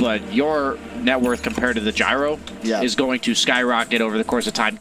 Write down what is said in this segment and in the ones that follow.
but your net worth compared to the gyro is going to skyrocket over the course of time.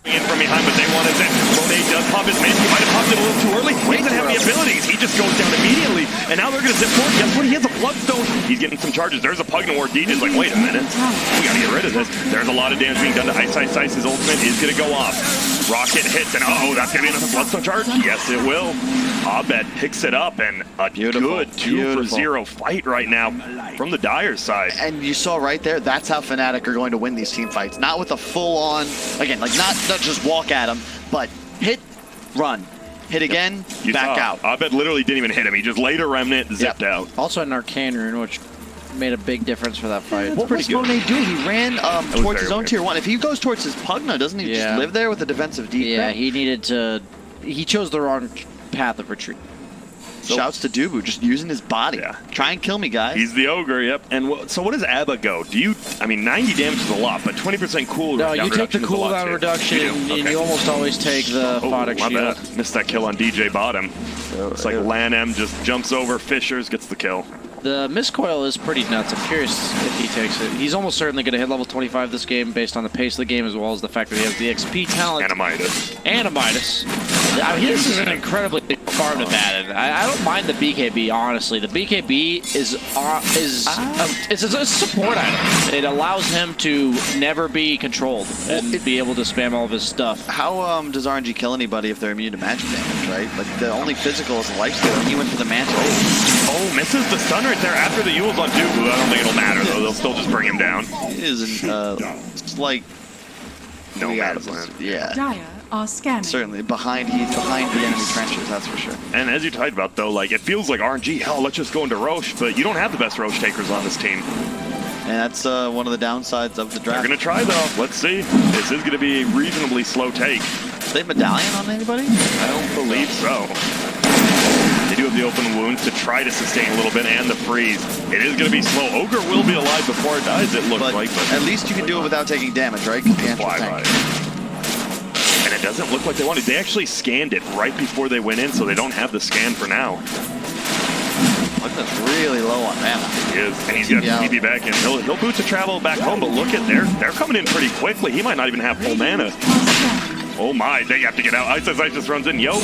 From behind, but they wanted that. Monet does pop his man. He might have popped it a little too early. He doesn't have the abilities. He just goes down immediately. And now they're going to zip forward. Guess what? He has a Bloodstone. He's getting some charges. There's a Pugna War. DJ's like, wait a minute. We got to get rid of this. There's a lot of damage being done to Ice Ice Ice. His ultimate is going to go off. Rocket hits, and uh-oh, that's going to be another Bloodstone charge? Yes, it will. Abed picks it up, and a good 2-for-0 fight right now from the Dire side. And you saw right there, that's how Fnatic are going to win these team fights. Not with a full-on, again, like not just walk at him, but hit, run. Hit again, back out. Abed literally didn't even hit him. He just laid a remnant, zipped out. Also an Arcane Rune, which made a big difference for that fight. What was Monet doing? He ran towards his own tier 1. If he goes towards his Pugna, doesn't he just live there with a defensive deep? Yeah, he needed to... He chose the wrong path of retreat. So, shouts to Dubu, just using his body. Yeah. Try and kill me, guys. He's the ogre, yep. And so what does ABBA go? Do you, I mean, 90 damage is a lot, but 20% cooldown No, you take the cooldown reduction, and you almost always take the Fnatic shield. Bad. Missed that kill on DJ bottom. It's like Lan M just jumps over, Fishers gets the kill. The miscoil is pretty nuts. I'm curious if he takes it. He's almost certainly going to hit level 25 this game based on the pace of the game as well as the fact that he has the XP talent. Animitis. I mean, this is an incredibly farm to Madden. I don't mind the BKB, honestly. The BKB is a support item. It allows him to never be controlled and be able to spam all of his stuff. How does RNG kill anybody if they're immune to magic damage, right? Like, the only physical is a lifesteal, and he went for the mantle. Oh, misses the stun right there after the Yule's on Dubu. I don't think it'll matter, though. They'll still just bring him down. It is like... No man's land. Yeah. Dire are scanning. Certainly, behind the enemy trenches, that's for sure. And as you talked about, though, like, it feels like RNG, hell, let's just go into Roche, but you don't have the best Roche takers on this team. And that's one of the downsides of the draft. They're going to try, though. Let's see. This is going to be a reasonably slow take. Do they have Medallion on anybody? I don't believe so. They do have the open wounds to try to sustain a little bit and the freeze. It is going to be slow. Ogre will be alive before it dies, it looks like. But at least you can do it without taking damage, right? And it doesn't look like they wanted. They actually scanned it right before they went in, so they don't have the scan for now. Pugna's really low on mana. He is, and he's got TP back in. He'll boot to travel back home, but look at they're coming in pretty quickly. He might not even have full mana. Oh my, they have to get out. Ice just runs in. Yo.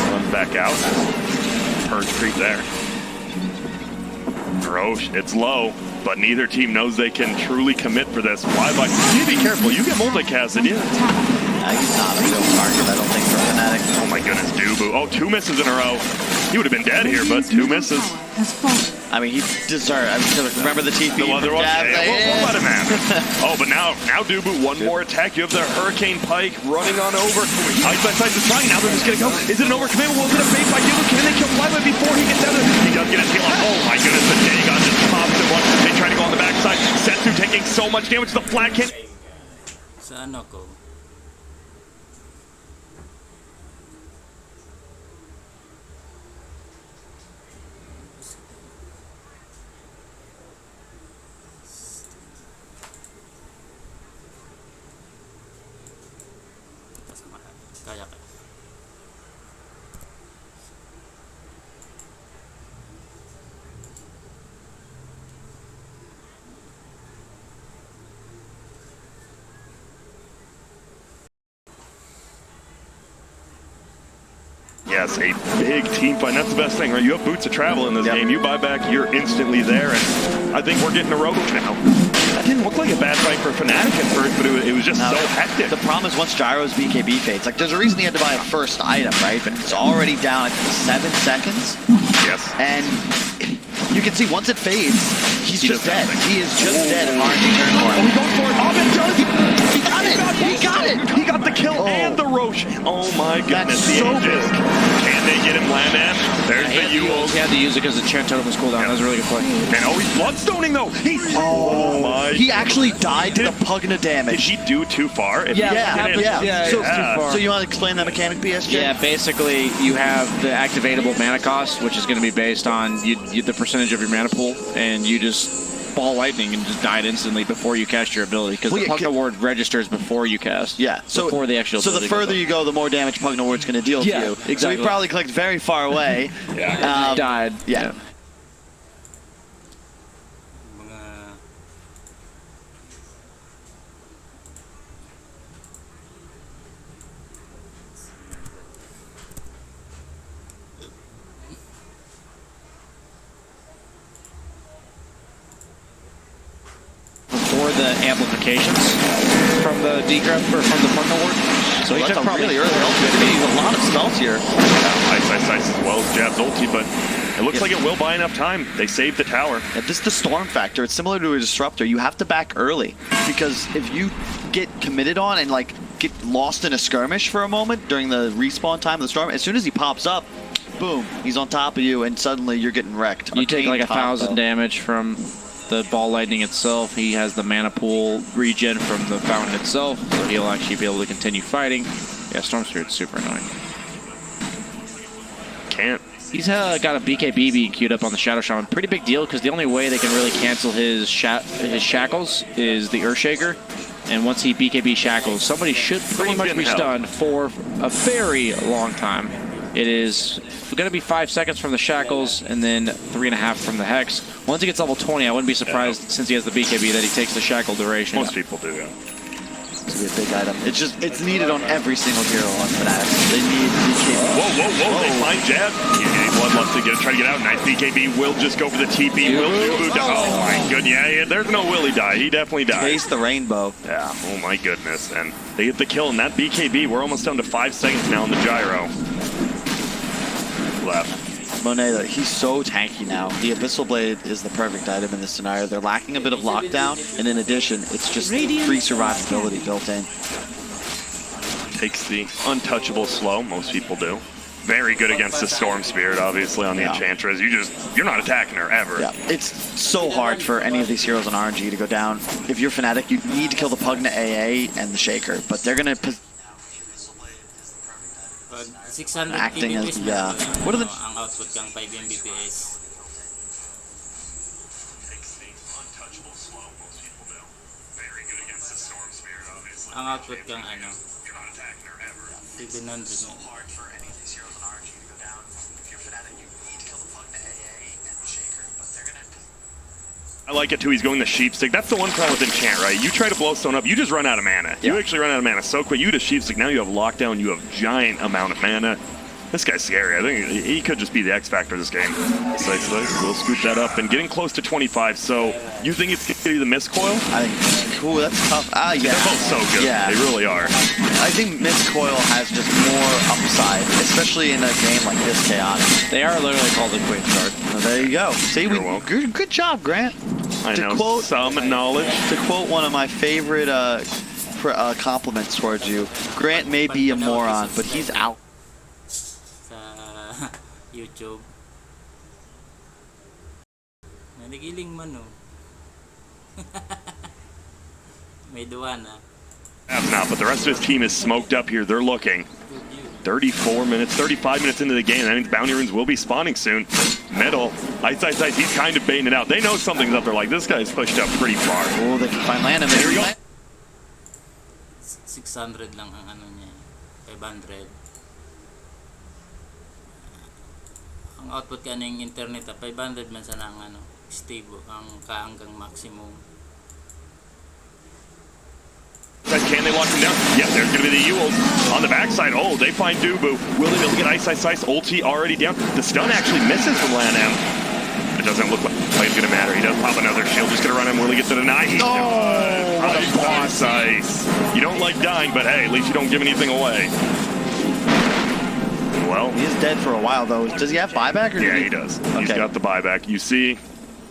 Runs back out. Purge creep there. Roche, it's low, but neither team knows they can truly commit for this. Why? You need to be careful. You get multicasted, He's not a real target, I don't think, for Fnatic. Oh my goodness, Dubu. Oh, 2 misses in a row. He would have been dead here, but 2 misses. I mean, he deserved. I mean, remember the TP? The other one? We'll let him have it. Oh, but now Dubu, one more attack. You have the Hurricane Pike running on over. Ice is trying. Now they're just going to go. Is it an overcommand? Was it a bait by Dubu? Can they kill Flyboy before he gets out of it? He does get his heal up. Oh my goodness, the Dagon just pops him one. They try to go on the backside. Setsu taking so much damage. The flat hit. yes, a big team fight. And that's the best thing, right? You have boots of travel in this game. You buy back, you're instantly there. And I think we're getting a rogue now. That didn't look like a bad fight for Fnatic at first, but it was just so hectic. The problem is once Gyro's BKB fades, like there's a reason he had to buy a first item, right? But it's already down, I think, 7 seconds. Yes. And you can see once it fades, he's just dead. He is just dead in RNG turn for him. Oh, he goes for it. Oh, it does. He got it. He got it. He got the kill and the Roche. Oh my goodness. That's so big. Can they get him Landman? There's the Yules. He had to use it because the Chant Totem was cooldown. That was a really good play. And oh, he's bloodstoning though. Oh my. He actually died to the Pugna damage. Did he do too far? Yeah. So So you want to explain that mechanic, BSJ? yeah, basically you have the activatable mana cost, which is going to be based on the percentage of your mana pool, and you just ball lightning and just die instantly before you cast your ability, because the Pugna Ward registers before you cast. Yeah. So before the actual. So the further you go, the more damage Pugna Ward's going to deal to you. Exactly. So he probably clicked very far away. Died. Yeah. For the amplifications from the decrypt or from the Pugna Ward. So he That's took a probably really early ultimate. I mean, he's a lot of spells here. Ice as well as Jab's ulti, but it looks like it will buy enough time. They saved the tower. Yeah, this is the storm factor. It's similar to a disruptor. You have to back early, because if you get committed on and like get lost in a skirmish for a moment during the respawn time of the storm, as soon as he pops up, boom, he's on top of you, and suddenly you're getting wrecked. You take like 1,000 damage from the ball lightning itself. He has the mana pool regen from the fountain itself, so he'll actually be able to continue fighting. Yeah, Storm Spirit's super annoying. Can't. He's got a BKB being queued up on the Shadow Shaman. Pretty big deal, because the only way they can really cancel his shackles is the Earthshaker. And once he BKB shackles, somebody should pretty much be stunned for a very long time. It is going to be 5 seconds from the shackles, and then 3.5 from the Hex. Once he gets level 20, I wouldn't be surprised, since he has the BKB, that he takes the shackle duration. Most people do, yeah. It's going to be a big item. It's needed on every single hero on Fnatic. They need BKB. Whoa. They find Jab. Bloodlust to try to get out. Nice BKB. Will just go for the TP. Will die. Oh my goodness. Yeah, there's no Will he die. He definitely died. Taste the rainbow. Yeah. Oh my goodness. And they get the kill. And that BKB, we're almost down to 5 seconds now on the gyro. Left. Monet, he's so tanky now. The Abyssal Blade is the perfect item in this scenario. They're lacking a bit of lockdown, and in addition, it's just free survivability built in. Takes the untouchable slow, most people do. Very good against the Storm Spirit, obviously, on the Enchantress. You're not attacking her ever. Yeah, it's so hard for any of these heroes on RNG to go down. If you're Fnatic, you need to kill the Pugna AA and the Shaker, but they're going to... acting as the what are the ang output kang 5 Mbps. Ang output kang ano 700. I like it too. He's going the sheep stick. That's the one problem with Enchant, right? You try to blow stone up, you just run out of mana. You actually run out of mana so quick. You just sheep stick. Now you have lockdown. You have giant amount of mana. This guy's scary. I think he could just be the X factor of this game. We'll scoop that up and getting close to 25. So you think it's going to be the Mist Coil? I think, ooh, that's tough. Yeah. They're both so good. Yeah. They really are. I think Mist Coil has just more upside, especially in a game like this chaotic. They are literally called the Queen's Guard. Well, there you go. See, good job, Grant. I know, some knowledge. To quote one of my favorite compliments towards you, Grant may be a moron, but he's out. Sa YouTube. Nanigiling man oh. May duwa na. Now, but the rest of his team is smoked up here. They're looking. 34 minutes, 35 minutes into the game. That means bounty runes will be spawning soon. Middle. Ice. He's kind of baiting it out. They know something's up there. Like, this guy's pushed up pretty far. Oh, they can find land. And there we go. 600 lang ang ano niya. 500. Ang output ka ng internet 500 man sana ang ano, stable, ang kaanggang maximum. Can they lock him down? Yeah, there's going to be the Yules. On the backside, oh, they find Dubu. Will they be able to get Ice, ulti already down? The stun actually misses from LANM. It doesn't look like it's going to matter. He does pop another shield, just going to run him. Will he get the deny? He does. What a boss. Ice. You don't like dying, but hey, at least you don't give anything away. Well, he is dead for a while, though. Does he have buyback? Or yeah, he does. Okay. He's got the buyback. You see,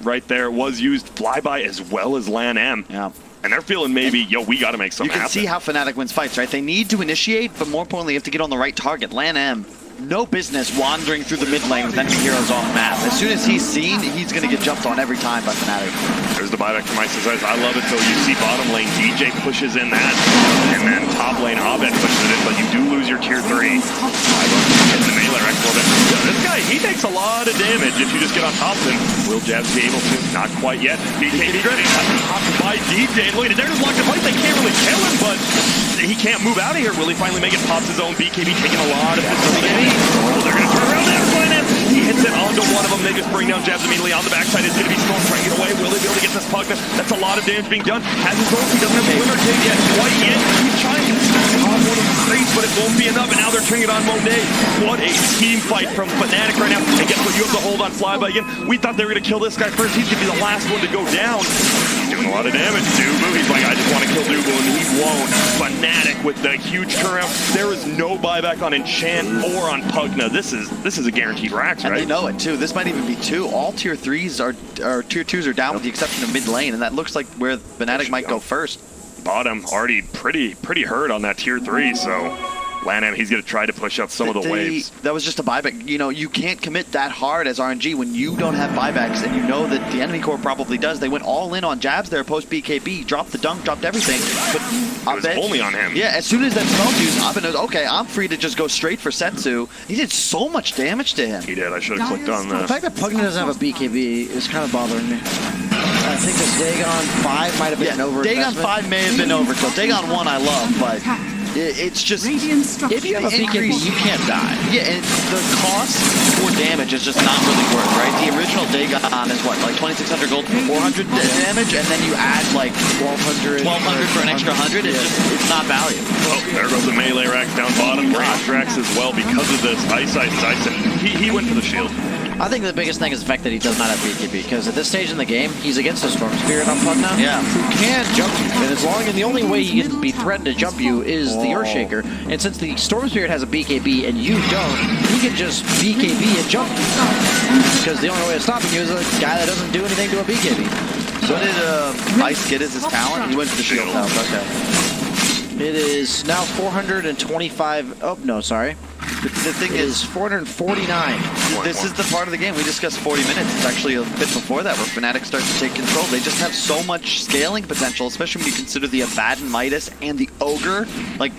right there, it was used flyby as well as LANM. Yeah. And they're feeling maybe, yo, we got to make something happen. You can see how Fnatic wins fights, right? They need to initiate, but more importantly, you have to get on the right target. LANM, no business wandering through the mid lane with enemy heroes on the map. As soon as he's seen, he's going to get jumped on every time by Fnatic. There's the buyback from Ice. I love it, though. You see bottom lane, DJ pushes in that, and then top lane, Abed pushes it in, but you do lose your tier 3. I love hitting the melee rec a little bit. Yeah, this guy, he takes a lot of damage if you just get on top of him. Will Jabs be able to? Not quite yet. BKB getting popped by DJ. Look, they're just locked in place. They can't really kill him, but he can't move out of here. Will he finally make it? Pops his own. BKB taking a lot of damage. Oh, they're going to turn around there. He hits it onto one of them. They just bring down Jabs immediately. On the backside is going to be Storm trying to get away. Will they be able to get this Pugna? That's a lot of damage being done. Has his ult. He doesn't have the Glimmer King yet quite yet. He's trying to on one of the streets, but it won't be enough. And now they're turning it on Monet. What a team fight from Fnatic right now. And guess what? You have to hold on Flyby again. We thought they were going to kill this guy first. He's going to be the last one to go down. He's doing a lot of damage. Dubu, he's like, I just want to kill Dubu, and he won't. Fnatic with the huge turnaround. There is no buyback on Enchant or on Pugna. This is a guaranteed Rax, right? And they know it too. This might even be 2. All tier 3s or tier 2s are down with the exception of mid lane, and that looks like where Fnatic might go first. Bottom already pretty hurt on that tier 3, so LANM, he's going to try to push up some of the waves. That was just a buyback. You know, you can't commit that hard as RNG when you don't have buybacks, and you know that the enemy core probably does. They went all in on Jabs there post BKB, dropped the dunk, dropped everything. But it was only on him. Yeah, as soon as that spell's used, Abed knows, okay, I'm free to just go straight for Setsu. He did so much damage to him. He did. I should have clicked on The this. fact that Pugna doesn't have a BKB is kind of bothering me. I think this Dagon 5 might have been an overinvestment. Dagon 5 may have been overkill. Dagon 1 I love, but it's just... If you have a BKB, you can't die. Yeah, and the cost for damage is just not really worth, right? The original Dagon is what, like 2,600 gold for 400 damage, and then you add like 1,200 for an extra 100. It's not value. Oh, there goes the melee Rax down bottom. Range Rax as well because of this. Ice, and he went for the shield. I think the biggest thing is the fact that he does not have BKB, because at this stage in the game, he's against a Storm Spirit on Pugna, who can jump you. And the only way he can be threatened to jump you is the Earthshaker. And since the Storm Spirit has a BKB and you don't, he can just BKB and jump you. Because the only way of stopping you is a guy that doesn't do anything to a BKB. So did Ice get as his talent? He went for the shield now, okay. It is now 425. Oh, no, sorry. The thing is 449. This is the part of the game we discussed 40 minutes. It's actually a bit before that where Fnatic starts to take control. They just have so much scaling potential, especially when you consider the Abaddon Midas and the Ogre. Like,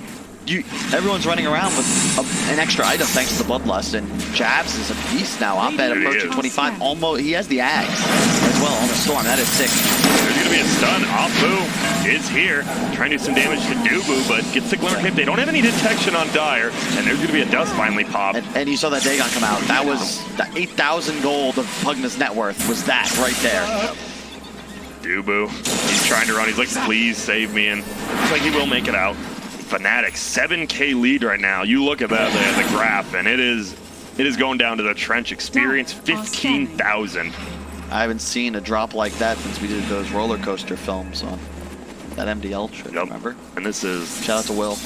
everyone's running around with an extra item thanks to the Bloodlust, and Jabs is a beast now. Abed approaching 25. Almost, he has the Ags as well on the Storm. That is sick. There's going to be a stun. Apu is here, trying to do some damage to Dubu, but gets the Glimmer Cape. They don't have any detection on Dire, and there's going to be a dust finally pop. And you saw that Dagon come out. That was the 8,000 gold of Pugna's net worth. Was that right there? Dubu, he's trying to run. He's like, please save me, and looks like he will make it out. Fnatic, 7K lead right now. You look at that, the graph, and it is going down to the trench experience, 15,000. I haven't seen a drop like that since we did those roller coaster films on that MDL trip, remember? And this is... Shout out to Will.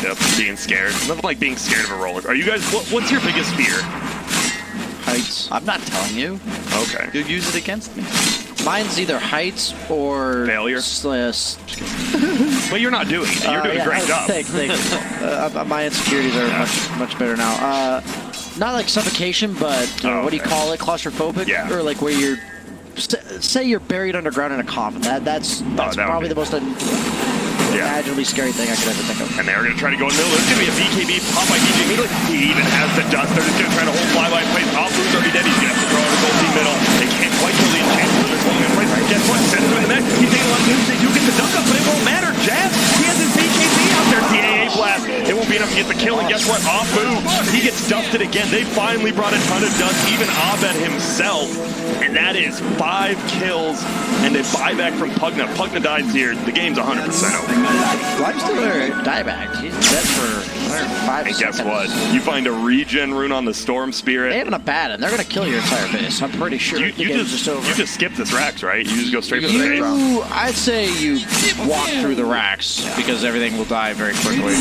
Yep, being scared. Nothing like being scared of a roller coaster. Are you guys... What's your biggest fear? Heights. I'm not telling you. Okay. You'll use it against me. Mine's either heights or... Failure? But you're not doing it. You're doing a great job. Thanks. My insecurities are much better now. Not like suffocation, but what do you call it? Claustrophobic? Yeah. Or like where you're... Say you're buried underground in a coffin. That's probably the most imaginably scary thing I could ever think of. And they're going to try to go in the middle. There's going to be a BKB pop by DJ immediately. He even has the dust. They're just going to try to hold Flyby in place. Apu's already dead. He's going to have to throw out his ulti middle. They can't quite kill the enchantment for this long in place. Guess what? Setsu in the mech. He's taking a lot of damage. They do get the dunk up, but it won't matter. Jazz, he has his BKB out there. TAA blast. It won't be enough to get the kill. And guess guess what? Afu, he gets dusted again. They finally brought a ton of dust, even Abed himself. And that is 5 kills and a buyback from Pugna. Pugna dies here. The game's 100% over. Why's the dieback? He's dead for 105 And seconds. guess what? You find a regen rune on the Storm Spirit. They have an Abaddon. They're going to kill your entire base. I'm pretty sure the game's just over. You just skip this Rax, right? You just go straight for the base. I'd say you walk through the racks because everything will die very quickly.